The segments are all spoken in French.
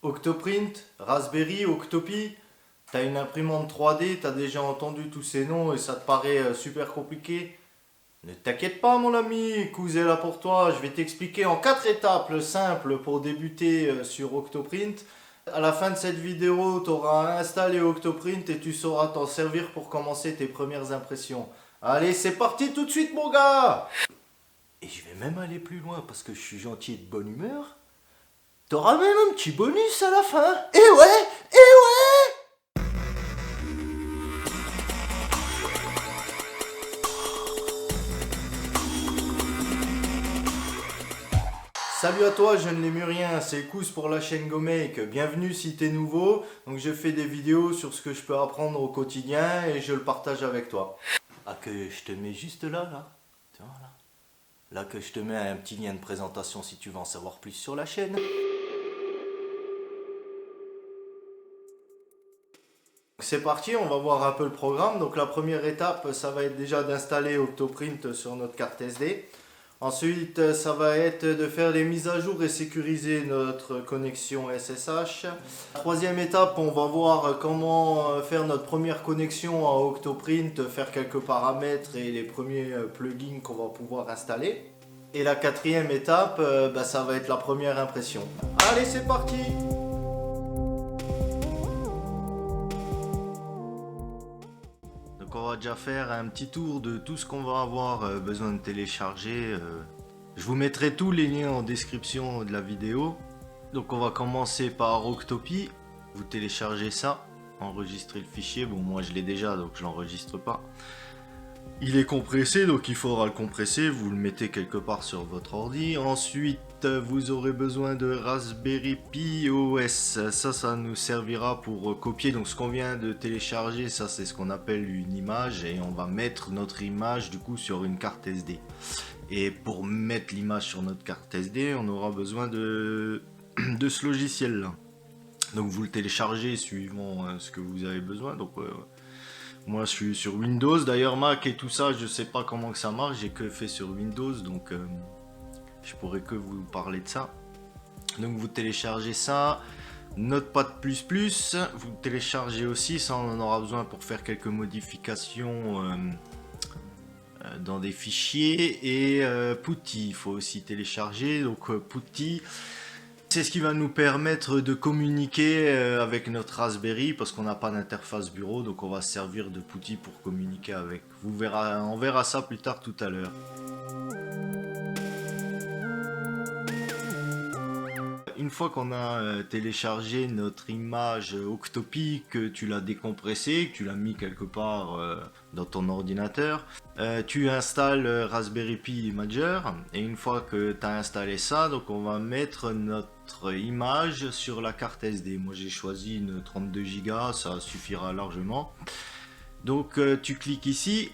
Octoprint, Raspberry, Octopi, t'as une imprimante 3D, t'as déjà entendu tous ces noms et ça te paraît super compliqué? Ne t'inquiète pas mon ami, Kouz est là pour toi, je vais t'expliquer en 4 étapes simples pour débuter sur Octoprint. À la fin de cette vidéo, tu auras installé Octoprint et tu sauras t'en servir pour commencer tes premières impressions. Allez, c'est parti tout de suite mon gars! Et je vais même aller plus loin parce que je suis gentil et de bonne humeur. T'auras même un petit bonus à la fin. Eh ouais, eh ouais. Salut à toi jeune lémurien, c'est Kouz pour la chaîne GoMake. Bienvenue si t'es nouveau. Donc je fais des vidéos sur ce que je peux apprendre au quotidien et je le partage avec toi. Ah que je te mets juste là. Tu vois là. Là que je te mets un petit lien de présentation si tu veux en savoir plus sur la chaîne. C'est parti, on va voir un peu le programme. Donc la première étape, ça va être déjà d'installer Octoprint sur notre carte SD. Ensuite, ça va être de faire les mises à jour et sécuriser notre connexion SSH. Troisième étape, on va voir comment faire notre première connexion à Octoprint, faire quelques paramètres et les premiers plugins qu'on va pouvoir installer. Et la quatrième étape, ça va être la première impression. Allez, c'est parti! Donc on va déjà faire un petit tour de tout ce qu'on va avoir besoin de télécharger. Je vous mettrai tous les liens en description de la vidéo. Donc on va commencer par Octopi. Vous téléchargez ça, enregistrez le fichier. Bon moi je l'ai déjà donc je l'enregistre pas. Il est compressé donc il faudra le compresser. Vous le mettez quelque part sur votre ordi. Ensuite vous aurez besoin de Raspberry Pi OS. Ça nous servira pour copier. Donc ce qu'on vient de télécharger, ça c'est ce qu'on appelle une image. Et on va mettre notre image du coup sur une carte SD. Et pour mettre l'image sur notre carte SD, on aura besoin de ce logiciel là. Donc vous le téléchargez suivant ce que vous avez besoin. Donc moi je suis sur Windows. D'ailleurs Mac et tout ça, je sais pas comment que ça marche. J'ai que fait sur Windows, donc je pourrais que vous parler de ça. Donc vous téléchargez ça. Notepad++, vous téléchargez aussi. Ça on en aura besoin pour faire quelques modifications dans des fichiers. Et Putty, il faut aussi télécharger. Donc Putty, c'est ce qui va nous permettre de communiquer avec notre Raspberry parce qu'on n'a pas d'interface bureau, donc on va se servir de Putty pour communiquer avec. On verra ça plus tard tout à l'heure. Une fois qu'on a téléchargé notre image Octopi, que tu l'as décompressée, que tu l'as mis quelque part dans ton ordinateur, tu installes Raspberry Pi Imager. Et une fois que tu as installé ça, donc on va mettre notre image sur la carte SD. Moi j'ai choisi une 32 Go, ça suffira largement. Donc tu cliques ici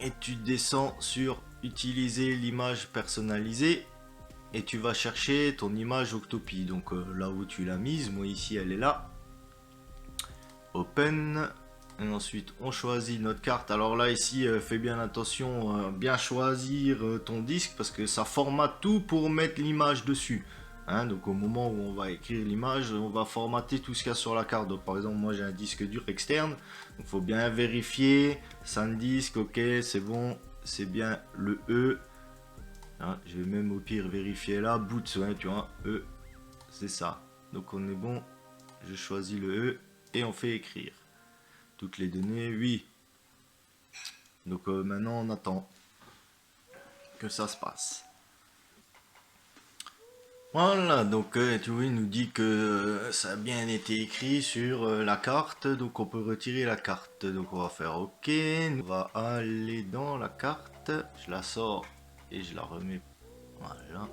et tu descends sur utiliser l'image personnalisée. Et tu vas chercher ton image Octopi, donc là où tu l'as mise, moi ici elle est là. Open, et ensuite on choisit notre carte. Alors là ici, fais bien attention, bien choisir ton disque parce que ça formate tout pour mettre l'image dessus. Hein, donc au moment où on va écrire l'image, on va formater tout ce qu'il y a sur la carte. Donc par exemple moi j'ai un disque dur externe, donc il faut bien vérifier, SanDisk, ok c'est bon, c'est bien le E. Hein, je vais même au pire vérifier là, boot, ouais, tu vois, E, c'est ça. Donc on est bon, je choisis le E et on fait écrire. Toutes les données, oui. Donc maintenant on attend que ça se passe. Voilà, donc tu vois, il nous dit que ça a bien été écrit sur la carte, donc on peut retirer la carte. Donc on va faire OK, on va aller dans la carte, je la sors et je la remets. Voilà.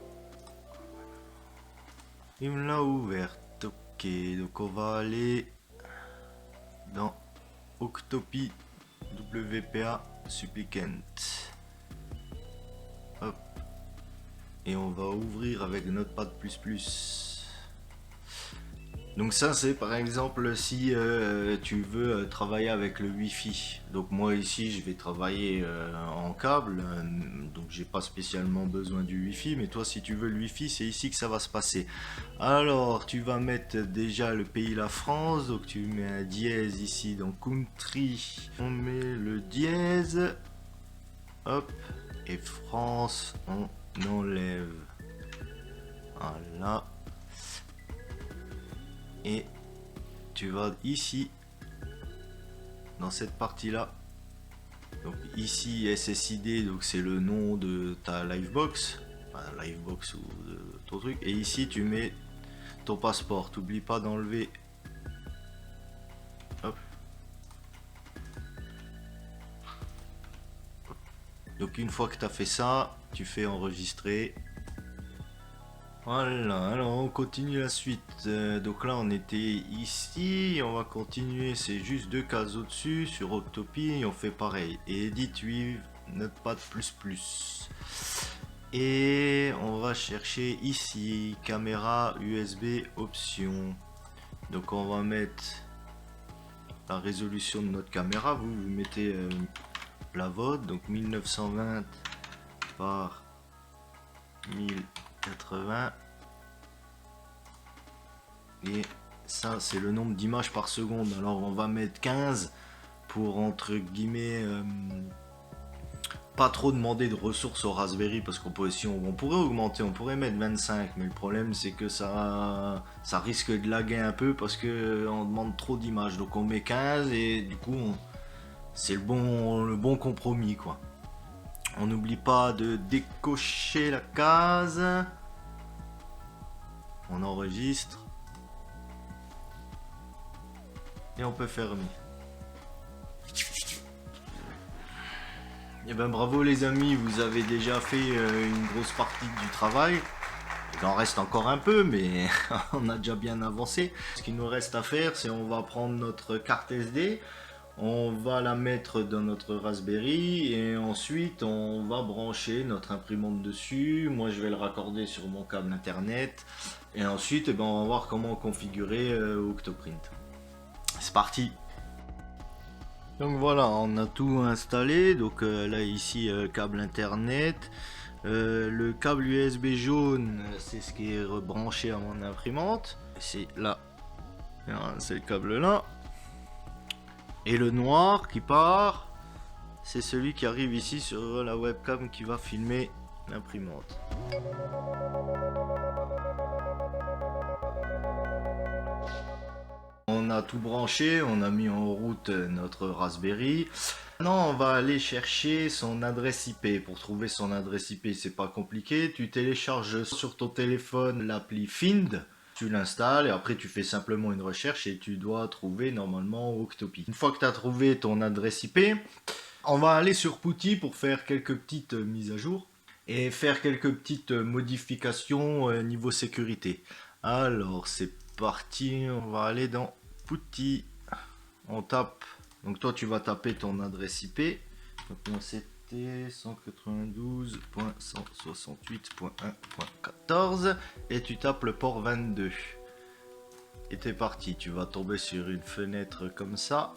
Il me l'a ouverte. Ok, donc on va aller dans Octopi WPA Supplicant. Hop. Et on va ouvrir avec Notepad++. Donc ça c'est par exemple si tu veux travailler avec le Wi-Fi. Donc moi ici je vais travailler en câble, donc j'ai pas spécialement besoin du Wi-Fi, mais toi si tu veux le Wi-Fi c'est ici que ça va se passer. Alors tu vas mettre déjà le pays la France, donc tu mets un dièse ici dans country, on met le dièse, hop, et France on enlève. Voilà. Et tu vas ici dans cette partie là, donc ici SSID, donc c'est le nom de ta livebox, enfin, livebox ou de ton truc, et ici tu mets ton passeport, t'oublie pas d'enlever, hop. Donc une fois que tu as fait ça, tu fais enregistrer. Voilà, alors on continue la suite. Donc là on était ici, on va continuer, c'est juste 2 cases au-dessus sur Octopi, on fait pareil. Et Edit with Notepad++. Et on va chercher ici, caméra USB option. Donc on va mettre la résolution de notre caméra, vous mettez la vôtre, donc 1920 par 1080. Et ça c'est le nombre d'images par seconde, alors on va mettre 15 pour entre guillemets pas trop demander de ressources au Raspberry, parce qu'on peut, si on pourrait augmenter, on pourrait mettre 25, mais le problème c'est que ça risque de laguer un peu parce que on demande trop d'images, donc on met 15 et du coup c'est le bon compromis quoi. On n'oublie pas de décocher la case, on enregistre et on peut fermer. Et ben bravo les amis, vous avez déjà fait une grosse partie du travail. Il en reste encore un peu, mais on a déjà bien avancé. Ce qu'il nous reste à faire, c'est on va prendre notre carte SD, on va la mettre dans notre Raspberry et ensuite on va brancher notre imprimante dessus. Moi je vais le raccorder sur mon câble internet et ensuite eh ben, on va voir comment configurer Octoprint. C'est parti. Donc voilà, on a tout installé. Donc là ici câble internet, le câble USB jaune c'est ce qui est rebranché à mon imprimante, c'est là, c'est le câble là, et le noir qui part c'est celui qui arrive ici sur la webcam qui va filmer l'imprimante. On a tout branché, on a mis en route notre Raspberry. Maintenant on va aller chercher son adresse IP. Pour trouver son adresse IP c'est pas compliqué, tu télécharges sur ton téléphone l'appli Find, tu l'installes et après tu fais simplement une recherche et tu dois trouver normalement Octopi. Une fois que tu as trouvé ton adresse IP, on va aller sur Putty pour faire quelques petites mises à jour et faire quelques petites modifications niveau sécurité. Alors c'est parti, on va aller dans Putty, on tape, donc toi tu vas taper ton adresse IP, donc moi c'était 192.168.1.14 et tu tapes le port 22 et t'es parti, tu vas tomber sur une fenêtre comme ça.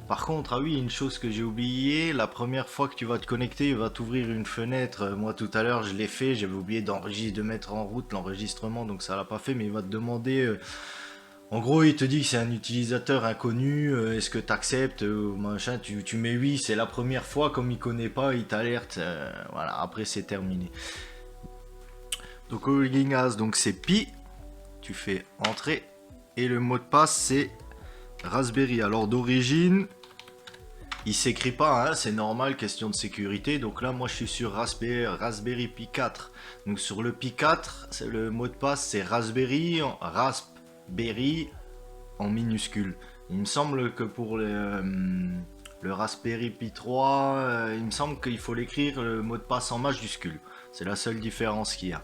Par contre, ah oui, une chose que j'ai oublié, la première fois que tu vas te connecter, il va t'ouvrir une fenêtre. Moi tout à l'heure je l'ai fait, j'avais oublié de mettre en route l'enregistrement, donc ça l'a pas fait, mais il va te demander, en gros il te dit que c'est un utilisateur inconnu, est-ce que tu acceptes, machin, tu mets oui, c'est la première fois, comme il connaît pas, il t'alerte, voilà, après c'est terminé. Donc Holding As, donc c'est Pi, tu fais entrer, et le mot de passe c'est Raspberry. Alors d'origine il s'écrit pas, hein, c'est normal, question de sécurité. Donc là moi je suis sur Raspberry Pi 4, donc sur le Pi 4 le mot de passe c'est Raspberry en minuscule. Il me semble que pour le Raspberry Pi 3 il me semble qu'il faut l'écrire le mot de passe en majuscule, c'est la seule différence qu'il y a.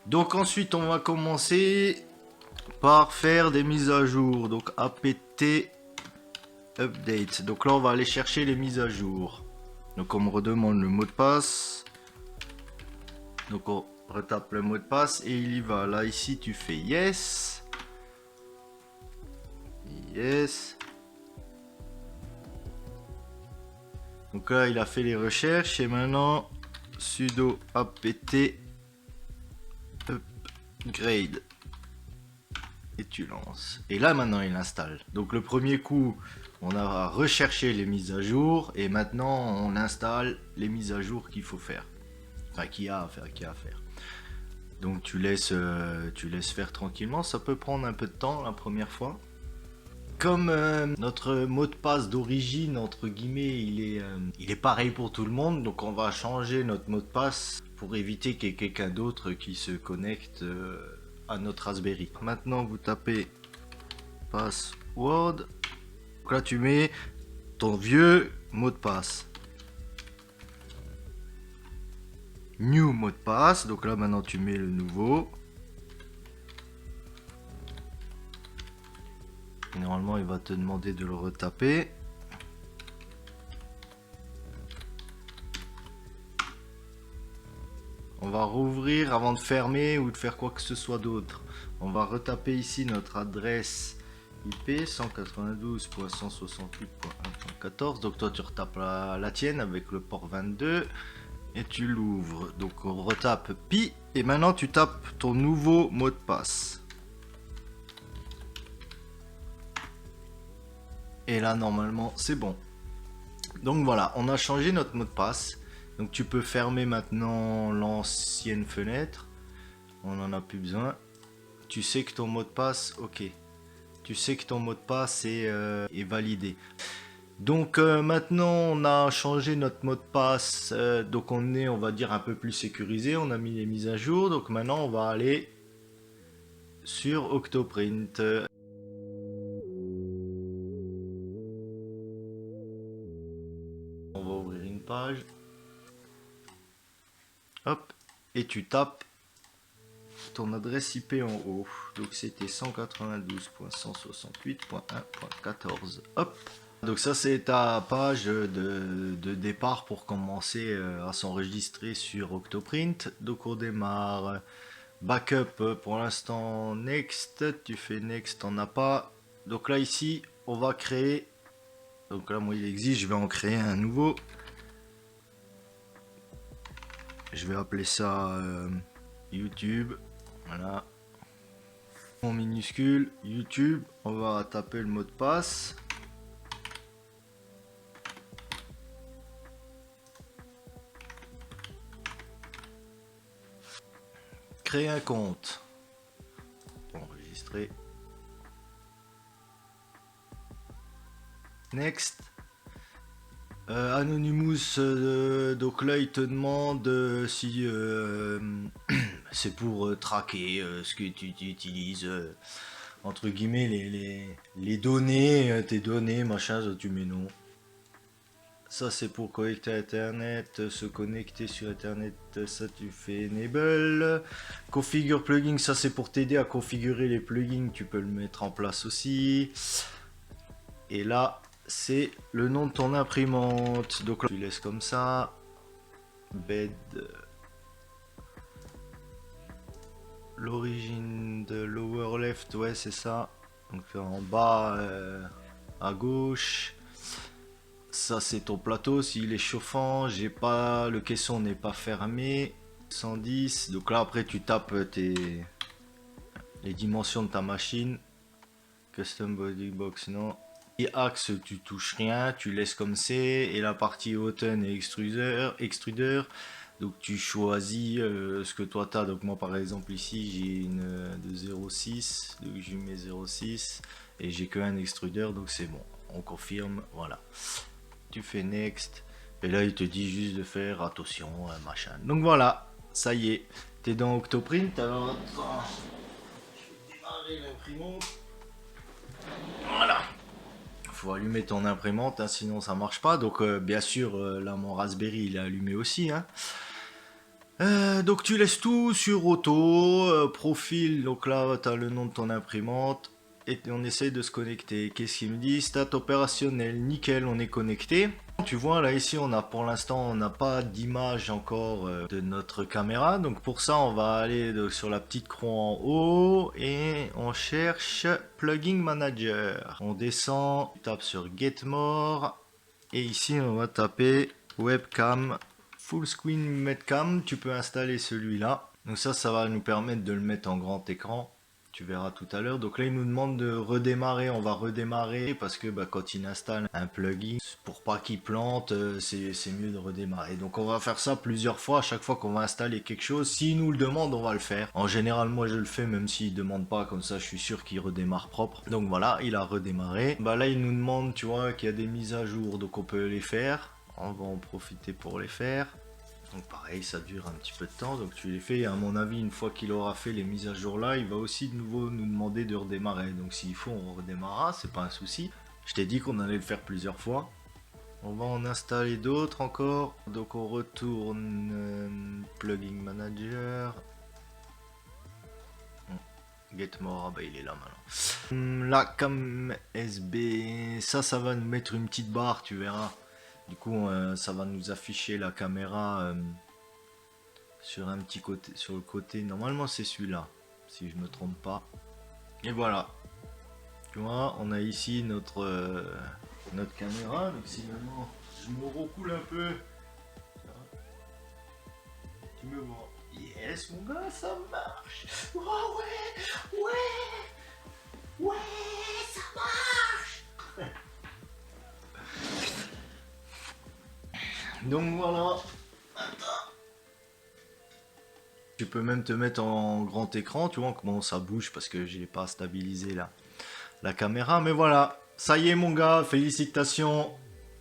Donc ensuite on va commencer par faire des mises à jour, donc apt update. Donc là on va aller chercher les mises à jour, donc on me redemande le mot de passe, donc on retape le mot de passe et il y va. Là ici tu fais yes Yes. Donc là, il a fait les recherches et maintenant, sudo apt upgrade. Et tu lances. Et là, maintenant, il installe. Donc le premier coup, on a recherché les mises à jour et maintenant, on installe les mises à jour qu'il faut faire. Enfin, qu'il y a à faire. Donc tu laisses faire tranquillement. Ça peut prendre un peu de temps la première fois. Comme notre mot de passe d'origine, entre guillemets, il est pareil pour tout le monde, donc on va changer notre mot de passe pour éviter qu'il y ait quelqu'un d'autre qui se connecte à notre Raspberry. Maintenant, vous tapez password. Donc là, tu mets ton vieux mot de passe. New mot de passe. Donc là, maintenant, tu mets le nouveau. Normalement, il va te demander de le retaper. On va rouvrir avant de fermer ou de faire quoi que ce soit d'autre. On va retaper ici notre adresse IP 192.168.1.14. Donc toi, tu retapes la tienne avec le port 22 et tu l'ouvres. Donc on retape pi et maintenant tu tapes ton nouveau mot de passe. Et là, normalement, c'est bon. Donc voilà, on a changé notre mot de passe. Donc tu peux fermer maintenant l'ancienne fenêtre. On n'en a plus besoin. Tu sais que ton mot de passe, ok. Tu sais que ton mot de passe est validé. Donc maintenant, on a changé notre mot de passe. Donc on est, on va dire, un peu plus sécurisé. On a mis les mises à jour. Donc maintenant, on va aller sur Octoprint. On va ouvrir une page. Hop. Et tu tapes ton adresse IP en haut. Donc c'était 192.168.1.14. Hop. Donc ça c'est ta page de départ pour commencer à s'enregistrer sur Octoprint. Donc on démarre. Backup pour l'instant next. Tu fais next, t'en as pas. Donc là ici on va créer. Donc là moi il existe, je vais en créer un nouveau. Je vais appeler ça YouTube. Voilà. En minuscule, YouTube. On va taper le mot de passe. Créer un compte. Enregistrer. Next. Anonymous, donc là il te demande si c'est pour traquer ce que tu utilises, entre guillemets les données, tes données, machin, ça tu mets non. Ça c'est pour connecter à internet, se connecter sur internet, ça tu fais enable. Configure plugin, ça c'est pour t'aider à configurer les plugins, tu peux le mettre en place aussi. Et là c'est le nom de ton imprimante, donc là, tu laisses comme ça. Bed, l'origine de lower left, ouais c'est ça, donc en bas à gauche. Ça c'est ton plateau, s'il est chauffant, j'ai pas, le caisson n'est pas fermé. 110, donc là après tu tapes les dimensions de ta machine. Custom body box, non. Et axe, tu touches rien, tu laisses comme c'est. Et la partie open et extrudeur, donc tu choisis ce que toi tu as. Donc moi par exemple ici j'ai une de 0,6, donc je mets 0,6 et j'ai qu'un extrudeur, donc c'est bon. On confirme, voilà. Tu fais next et là il te dit juste de faire attention, machin. Donc voilà, ça y est, t'es dans Octoprint. Alors attends, je vais démarrer l'imprimante. Voilà. Faut allumer ton imprimante, hein, sinon ça marche pas. Donc bien sûr là mon Raspberry il est allumé aussi, hein. Donc tu laisses tout sur auto, profil, donc là tu as le nom de ton imprimante et on essaye de se connecter. Qu'est-ce qu'il me dit? Stat opérationnel, nickel, on est connecté. tu vois là ici on a pour l'instant on n'a pas d'image encore de notre caméra. Donc pour ça on va aller sur la petite croix en haut et on cherche Plugin Manager. On descend, on tape sur Get More et ici on va taper Webcam Full Screen Webcam. Tu peux installer celui-là. Donc ça va nous permettre de le mettre en grand écran. Tu verras tout à l'heure. Donc là, il nous demande de redémarrer. On va redémarrer parce que quand il installe un plugin, pour pas qu'il plante, c'est mieux de redémarrer. Donc on va faire ça plusieurs fois. À chaque fois qu'on va installer quelque chose, s'il nous le demande, on va le faire. En général, moi, je le fais même s'il demande pas. Comme ça, je suis sûr qu'il redémarre propre. Donc voilà, il a redémarré. Là, il nous demande, tu vois, qu'il y a des mises à jour. Donc on peut les faire. On va en profiter pour les faire. Donc pareil, ça dure un petit peu de temps, donc tu les fais, et à mon avis, une fois qu'il aura fait les mises à jour là, il va aussi de nouveau nous demander de redémarrer. Donc s'il faut, on redémarrera, c'est pas un souci. Je t'ai dit qu'on allait le faire plusieurs fois. On va en installer d'autres encore. Donc on retourne Plugin Manager. Get More, il est là maintenant. La cam SB, ça va nous mettre une petite barre, tu verras. Du coup, ça va nous afficher la caméra sur un petit côté, sur le côté. Normalement, c'est celui-là, si je me trompe pas. Et voilà. Tu vois, on a ici notre caméra. Donc si maintenant je me recoule un peu, tu me vois. Yes, mon gars, ça marche. Oh, ouais, ça marche. Donc voilà. Tu peux même te mettre en grand écran, tu vois comment ça bouge parce que j'ai pas stabilisé la caméra. Mais voilà, ça y est mon gars, félicitations.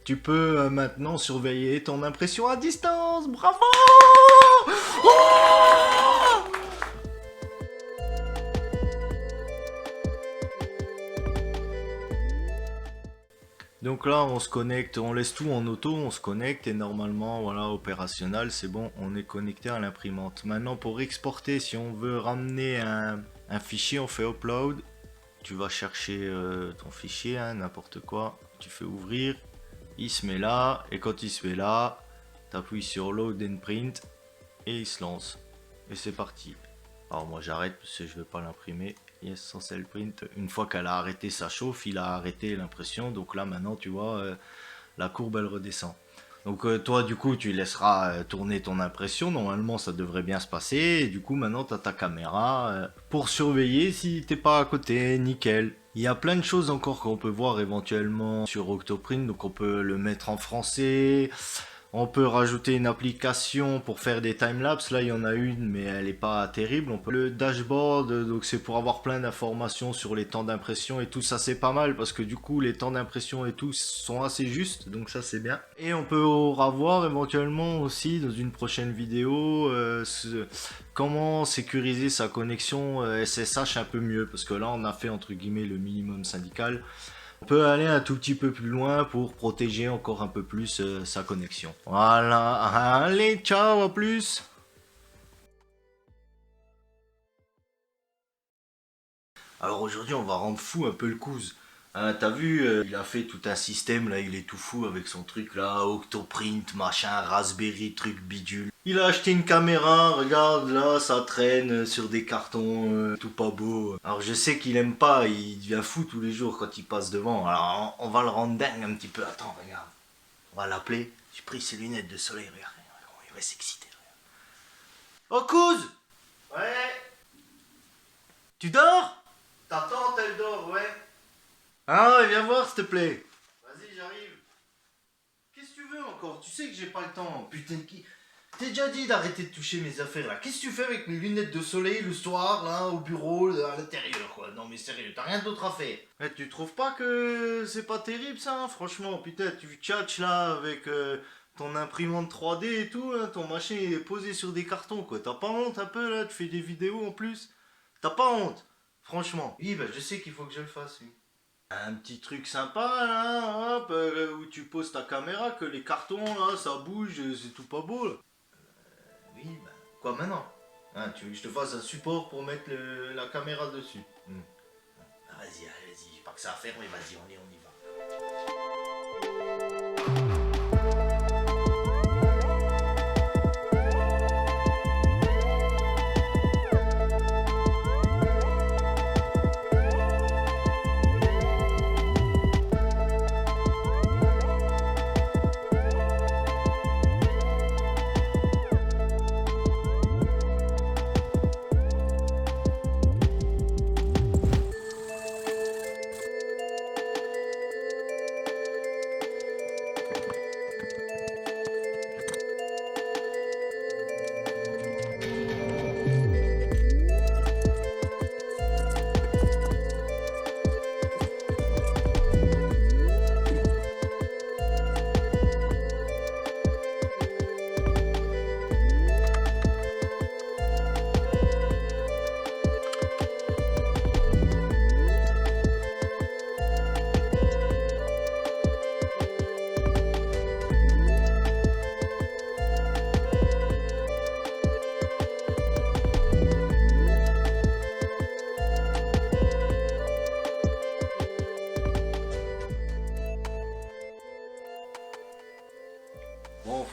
Tu peux maintenant surveiller ton impression à distance. Bravo! Oh! Donc là, on se connecte, on laisse tout en auto, on se connecte et normalement, voilà, opérationnel, c'est bon, on est connecté à l'imprimante. Maintenant, pour exporter, si on veut ramener un fichier, on fait upload. Tu vas chercher ton fichier, n'importe quoi. Tu fais ouvrir, il se met là, et quand il se met là, tu appuies sur load and print et il se lance. Et c'est parti. Alors moi j'arrête parce que je ne veux pas l'imprimer. Yes, Essential Print. Une fois qu'elle a arrêté sa chauffe, il a arrêté l'impression. Donc là maintenant tu vois, la courbe elle redescend. Donc toi du coup tu laisseras tourner ton impression. Normalement ça devrait bien se passer. Et du coup maintenant tu as ta caméra pour surveiller si t'es pas à côté. Nickel. Il y a plein de choses encore qu'on peut voir éventuellement sur Octoprint. Donc on peut le mettre en français. On peut rajouter une application pour faire des timelapses. Là, il y en a une, mais elle n'est pas terrible. On peut le dashboard, donc c'est pour avoir plein d'informations sur les temps d'impression et tout. Ça, c'est pas mal parce que du coup, les temps d'impression et tout sont assez justes. Donc ça, c'est bien. Et on peut revoir éventuellement aussi dans une prochaine vidéo comment sécuriser sa connexion SSH un peu mieux. Parce que là, on a fait entre guillemets le minimum syndical. On peut aller un tout petit peu plus loin pour protéger encore un peu plus sa connexion. Voilà, allez, ciao, à plus. Alors aujourd'hui, on va rendre fou un peu le cousin. T'as vu, il a fait tout un système, là, il est tout fou avec son truc là, Octoprint, machin, Raspberry, truc bidule. Il a acheté une caméra, regarde là, ça traîne sur des cartons, tout pas beau. Alors je sais qu'il aime pas, il devient fou tous les jours quand il passe devant. Alors on va le rendre dingue un petit peu. Attends, regarde. On va l'appeler. J'ai pris ses lunettes de soleil, regarde. Il va s'exciter. Oh Couz! Ouais? Tu dors? Ta tante elle dort, ouais. Ah ouais, viens voir s'il te plaît. Vas-y, j'arrive. Qu'est-ce que tu veux encore? Tu sais que j'ai pas le temps. Putain, qui... T'es déjà dit d'arrêter de toucher mes affaires là. Qu'est-ce que tu fais avec mes lunettes de soleil le soir, là, au bureau, à l'intérieur, quoi? Non mais sérieux, t'as rien d'autre à faire. Eh, tu trouves pas que c'est pas terrible ça, hein, franchement? Putain, tu tchatches là avec ton imprimante 3D et tout, hein, ton machin est posé sur des cartons, quoi. T'as pas honte un peu là? Tu fais des vidéos en plus? T'as pas honte? Franchement. Oui, bah je sais qu'il faut que je le fasse, oui. Un petit truc sympa là, hop, où tu poses ta caméra, que les cartons là, ça bouge, c'est tout pas beau là. Oui, bah, quoi maintenant? Hein, tu veux que je te fasse un support pour mettre la caméra dessus? Vas-y, vas-y, j'ai pas que ça à faire, mais vas-y, on y va.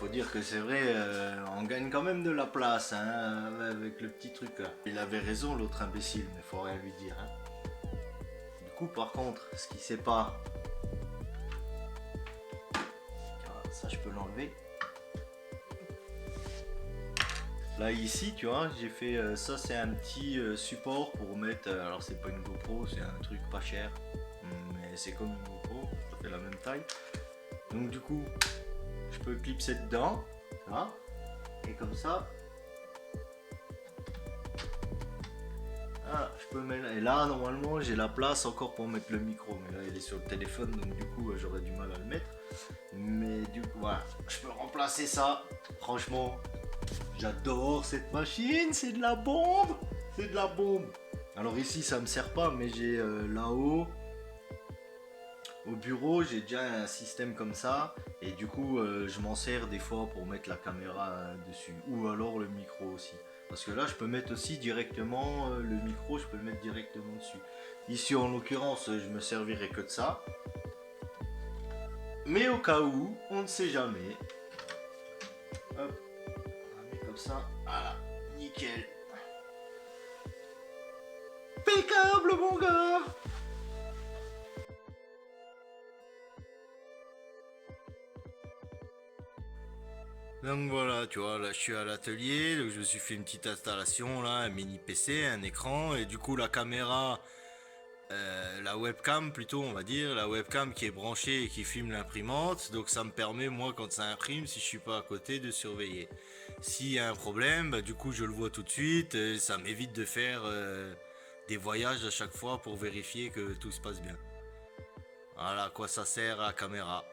faut dire que c'est vrai, on gagne quand même de la place hein, avec le petit truc là. Il avait raison l'autre imbécile, mais faut rien lui dire. Hein. Du coup par contre, ce qu'il sait pas, ça je peux l'enlever. Là ici tu vois, j'ai fait ça, c'est un petit support pour mettre, alors c'est pas une GoPro, c'est un truc pas cher, mais c'est comme une GoPro, ça fait la même taille. Donc du coup, je peux clipser dedans, ça, et comme ça, je peux mettre, et là normalement j'ai la place encore pour mettre le micro, mais là il est sur le téléphone, donc du coup j'aurais du mal à le mettre. Mais du coup voilà, je peux remplacer ça, franchement. J'adore cette machine, c'est de la bombe, c'est de la bombe. Alors ici ça me sert pas, mais j'ai là-haut, au bureau, j'ai déjà un système comme ça. Et du coup je m'en sers des fois pour mettre la caméra dessus. Ou alors le micro aussi. Parce que là je peux mettre aussi directement le micro, je peux le mettre directement dessus. Ici en l'occurrence je me servirai que de ça. Mais au cas où, on ne sait jamais. Hop. Comme ça, voilà, nickel. Impeccable mon gars. Donc voilà, tu vois, là je suis à l'atelier, donc je me suis fait une petite installation là, un mini PC, un écran, et du coup la caméra, la webcam plutôt on va dire, la webcam qui est branchée et qui filme l'imprimante, donc ça me permet moi quand ça imprime, si je suis pas à côté, de surveiller. S'il y a un problème, bah, du coup je le vois tout de suite, et ça m'évite de faire des voyages à chaque fois pour vérifier que tout se passe bien. Voilà à quoi ça sert la caméra.